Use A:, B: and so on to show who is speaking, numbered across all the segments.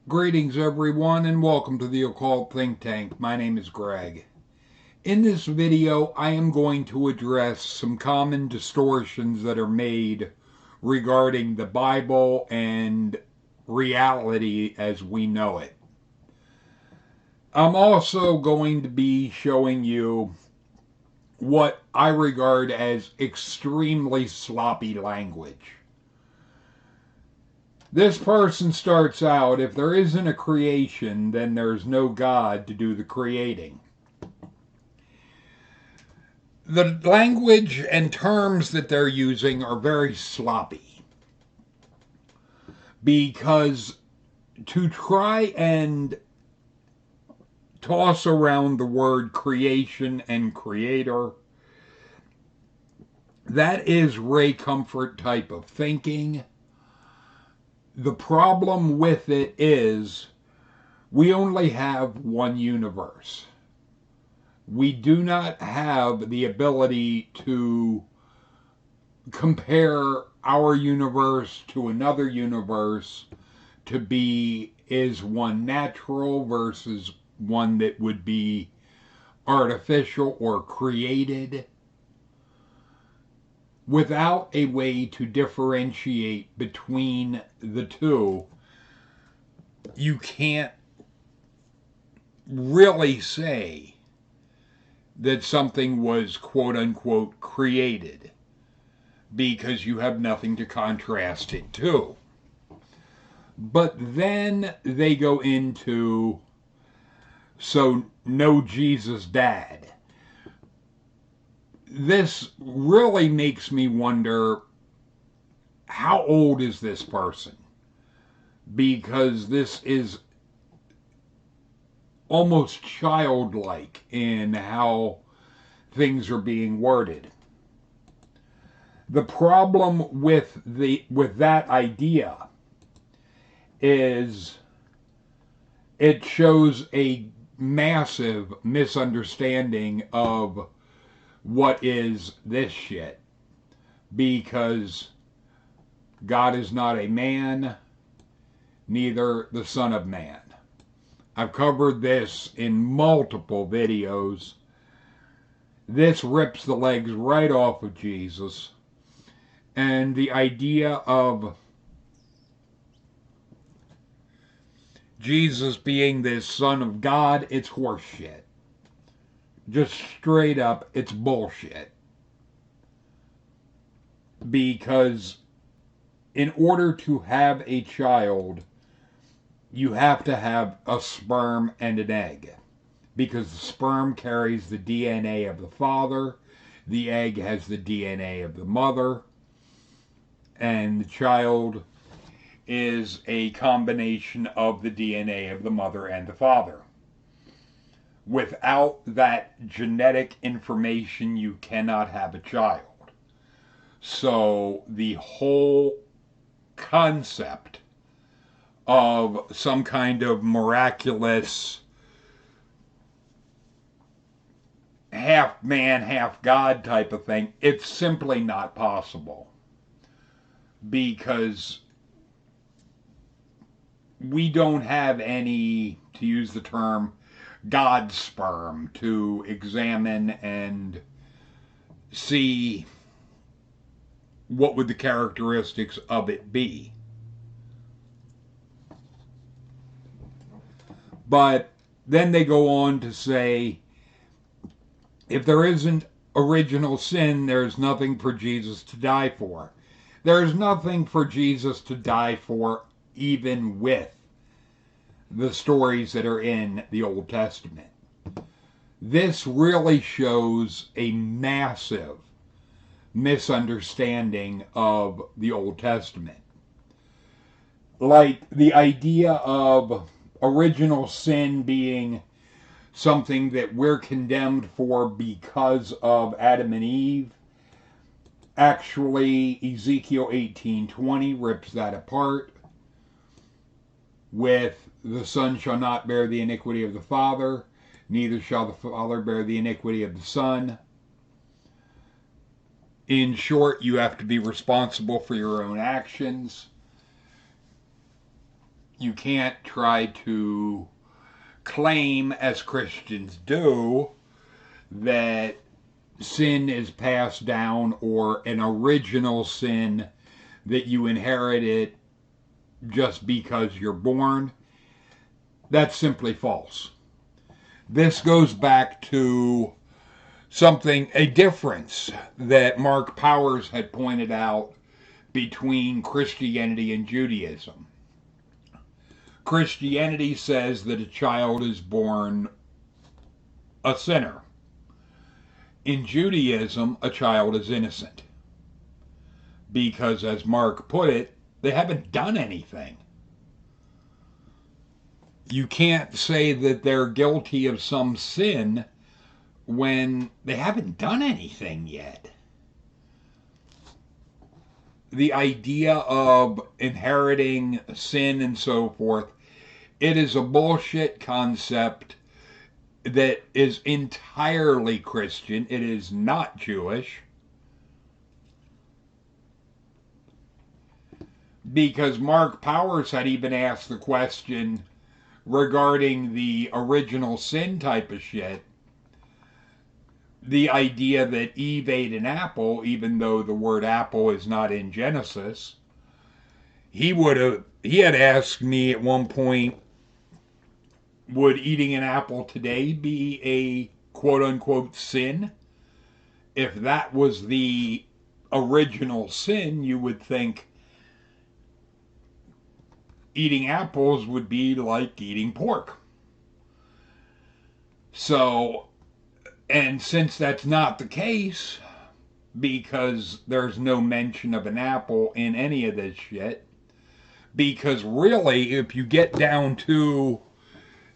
A: Greetings, everyone, and welcome to the Occult Think Tank. My name is Greg. In this video, I am going to address some common distortions that are made regarding the Bible and reality as we know it. I'm also going to be showing you what I regard as extremely sloppy language. This person starts out, if there isn't a creation, then there's no God to do the creating. The language and terms that they're using are very sloppy. Because to try and toss around the word creation and creator, that is Ray Comfort type of thinking. The problem with it is we only have one universe. We do not have the ability to compare our universe to another universe to be, is one natural versus one that would be artificial or created. Without a way to differentiate between the two, you can't really say that something was quote-unquote created because you have nothing to contrast it to. But then they go into, so no Jesus dad. This really makes me wonder, how old is this person? Because this is almost childlike in how things are being worded. The problem with that idea is it shows a massive misunderstanding of what is this shit, because God is not a man, neither the Son of Man. I've covered this in multiple videos. This rips the legs right off of Jesus, and the idea of Jesus being this Son of God, it's horseshit. Just straight up, it's bullshit. Because in order to have a child, you have to have a sperm and an egg. Because the sperm carries the DNA of the father, the egg has the DNA of the mother, and the child is a combination of the DNA of the mother and the father. Without that genetic information, you cannot have a child. So the whole concept of some kind of miraculous half man, half God type of thing, it's simply not possible. Because we don't have any, to use the term, God sperm to examine and see what would the characteristics of it be. But then they go on to say, if there isn't original sin, there's nothing for Jesus to die for. There's nothing for Jesus to die for, even with the stories that are in the Old Testament. This really shows a massive misunderstanding of the Old Testament. Like the idea of original sin being something that we're condemned for because of Adam and Eve. Actually, Ezekiel 18:20 rips that apart with the Son shall not bear the iniquity of the Father, neither shall the Father bear the iniquity of the Son. In short, you have to be responsible for your own actions. You can't try to claim, as Christians do, that sin is passed down or an original sin that you inherited just because you're born. That's simply false. This goes back to a difference that Mark Powers had pointed out between Christianity and Judaism. Christianity says that a child is born a sinner. In Judaism, a child is innocent. Because, as Mark put it, they haven't done anything. You can't say that they're guilty of some sin when they haven't done anything yet. The idea of inheriting sin and so forth, it is a bullshit concept that is entirely Christian. It is not Jewish. Because Mark Powers had even asked the question regarding the original sin type of shit. The idea that Eve ate an apple, even though the word apple is not in Genesis. He had asked me at one point, would eating an apple today be a quote unquote sin? If that was the original sin, you would think eating apples would be like eating pork. So, and since that's not the case, because there's no mention of an apple in any of this shit, because really, if you get down to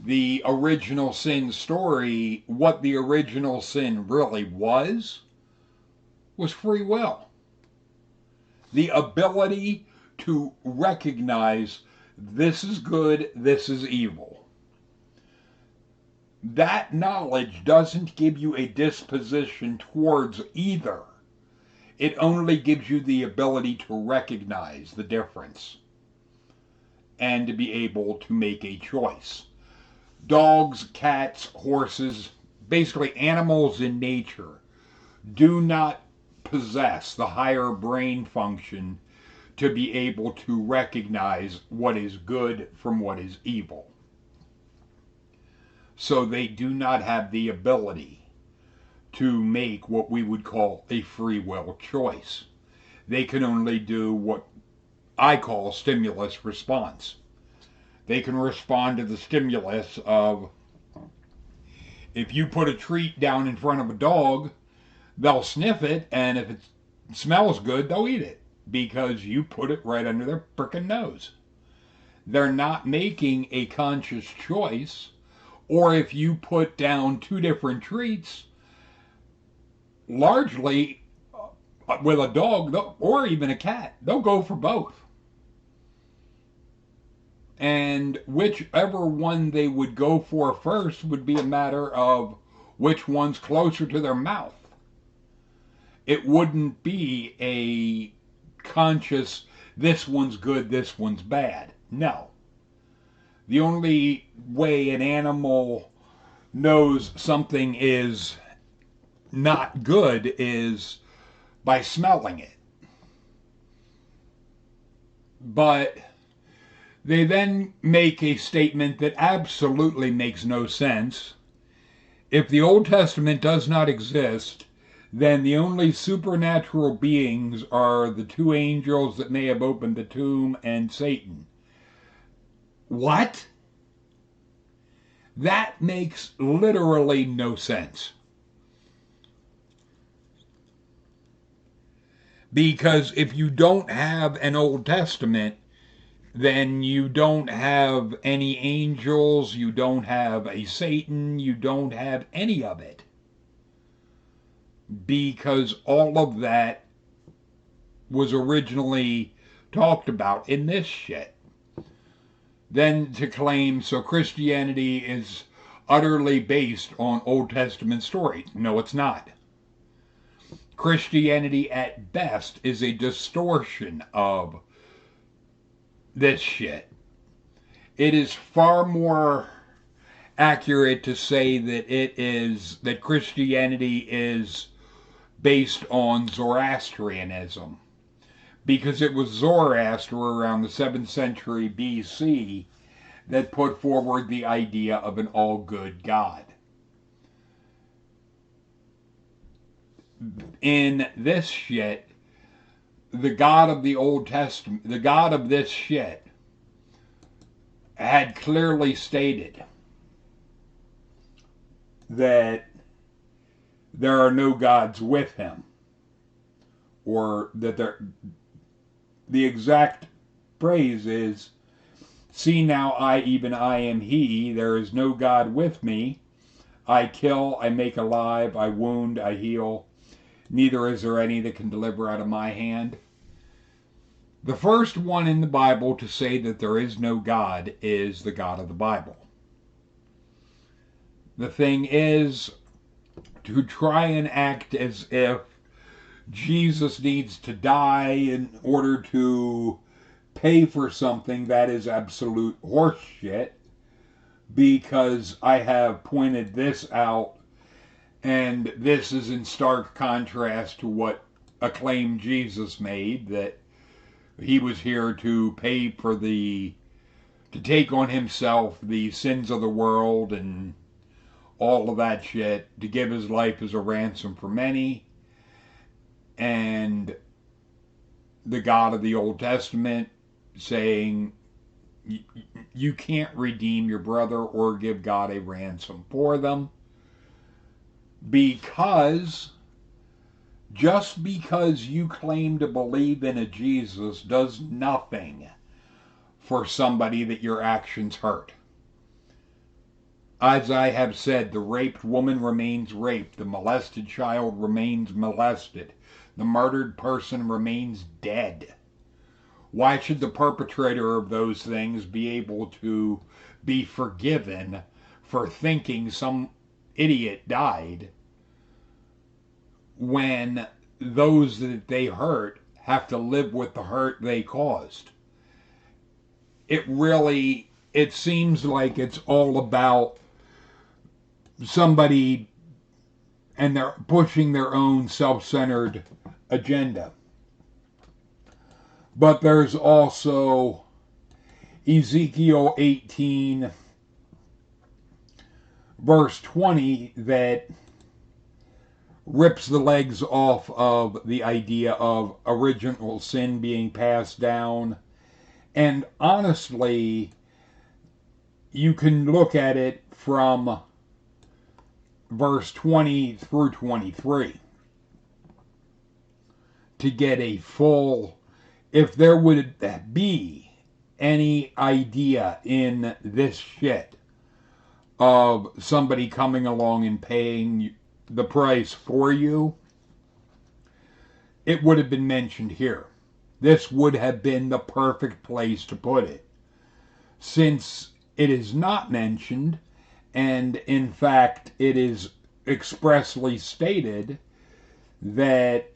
A: the original sin story, what the original sin really was free will. The ability to recognize this is good, this is evil. That knowledge doesn't give you a disposition towards either. It only gives you the ability to recognize the difference and to be able to make a choice. Dogs, cats, horses, basically animals in nature, do not possess the higher brain function to be able to recognize what is good from what is evil. So they do not have the ability to make what we would call a free will choice. They can only do what I call stimulus response. They can respond to the stimulus of, if you put a treat down in front of a dog, they'll sniff it, and if it smells good, they'll eat it because you put it right under their frickin' nose. They're not making a conscious choice. Or if you put down two different treats, largely with a dog or even a cat, they'll go for both. And whichever one they would go for first would be a matter of which one's closer to their mouth. It wouldn't be a conscious, this one's good, this one's bad. No. The only way an animal knows something is not good is by smelling it. But they then make a statement that absolutely makes no sense. If the Old Testament does not exist, then the only supernatural beings are the two angels that may have opened the tomb and Satan. What? That makes literally no sense. Because if you don't have an Old Testament, then you don't have any angels, you don't have a Satan, you don't have any of it. Because all of that was originally talked about in this shit. Then to claim, so Christianity is utterly based on Old Testament stories. No, it's not. Christianity at best is a distortion of this shit. it is far more accurate to say that Christianity is based on Zoroastrianism, because it was Zoroaster around the 7th century BC that put forward the idea of an all-good God. In this shit, the God of the Old Testament, the God of this shit, had clearly stated that there are no gods with him, or that the exact phrase is, "See now, even I am he, there is no God with me. I kill, I make alive, I wound, I heal. Neither is there any that can deliver out of my hand." The first one in the Bible to say that there is no God is the God of the Bible. The thing is, to try and act as if Jesus needs to die in order to pay for something, that is absolute horseshit, because I have pointed this out, and this is in stark contrast to what a claim Jesus made, that he was here to pay for to take on himself the sins of the world and all of that shit, to give his life as a ransom for many. And the God of the Old Testament saying, you can't redeem your brother or give God a ransom for them, because just because you claim to believe in a Jesus does nothing for somebody that your actions hurt. As I have said, the raped woman remains raped, the molested child remains molested, the murdered person remains dead. Why should the perpetrator of those things be able to be forgiven for thinking some idiot died, when those that they hurt have to live with the hurt they caused? It seems like it's all about somebody, and they're pushing their own self-centered agenda. But there's also Ezekiel 18 verse 20 that rips the legs off of the idea of original sin being passed down. And honestly, you can look at it from verse 20 through 23 to get a full, if there would be any idea in this shit of somebody coming along and paying the price for you, it would have been mentioned here. This would have been the perfect place to put it. Since it is not mentioned, and in fact it is expressly stated that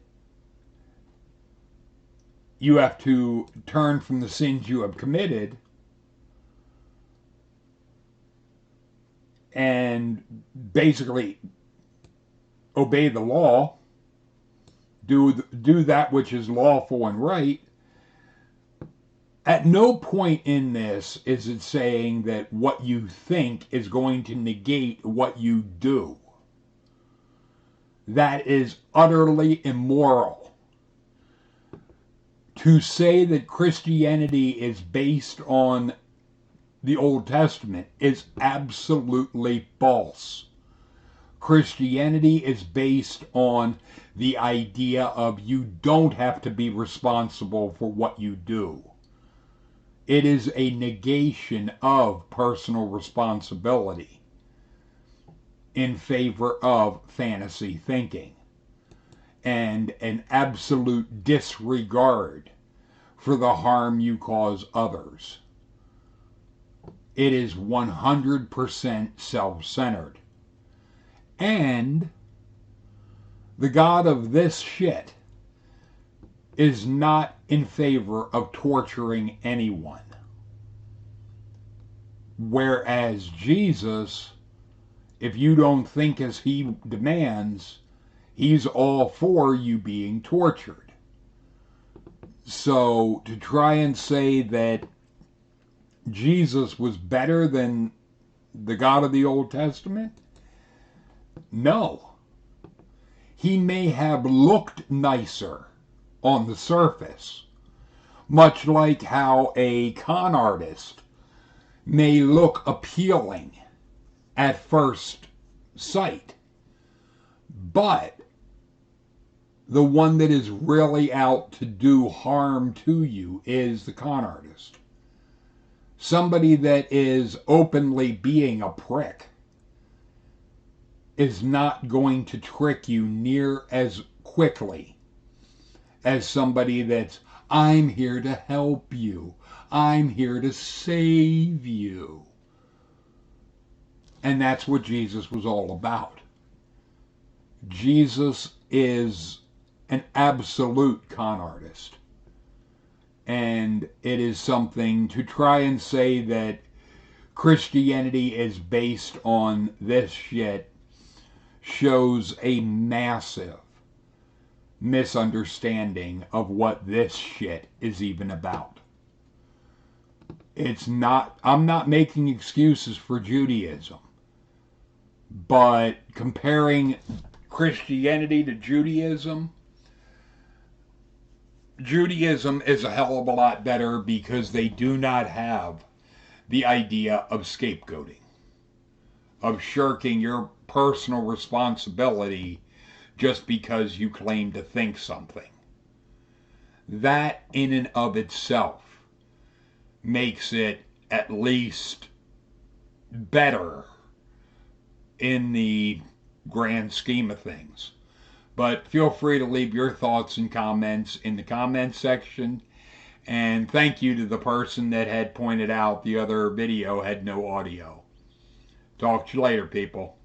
A: you have to turn from the sins you have committed and basically obey the law, do that which is lawful and right. At no point in this is it saying that what you think is going to negate what you do. That is utterly immoral. To say that Christianity is based on the Old Testament is absolutely false. Christianity is based on the idea of you don't have to be responsible for what you do. It is a negation of personal responsibility in favor of fantasy thinking, and an absolute disregard for the harm you cause others. It is 100% self-centered. And the God of this shit is not in favor of torturing anyone. Whereas Jesus, if you don't think as he demands, he's all for you being tortured. So to try and say that Jesus was better than the God of the Old Testament, no. He may have looked nicer on the surface, much like how a con artist may look appealing at first sight. But the one that is really out to do harm to you is the con artist. Somebody that is openly being a prick is not going to trick you near as quickly as somebody that's, I'm here to help you. I'm here to save you. And that's what Jesus was all about. Jesus is an absolute con artist. And it is something to try and say that Christianity is based on this shit shows a massive misunderstanding of what this shit is even about. It's not, I'm not making excuses for Judaism, but comparing Christianity to Judaism is a hell of a lot better because they do not have the idea of scapegoating, of shirking your personal responsibility just because you claim to think something. That in and of itself makes it at least better in the grand scheme of things. But feel free to leave your thoughts and comments in the comments section. And thank you to the person that had pointed out the other video had no audio. Talk to you later, people.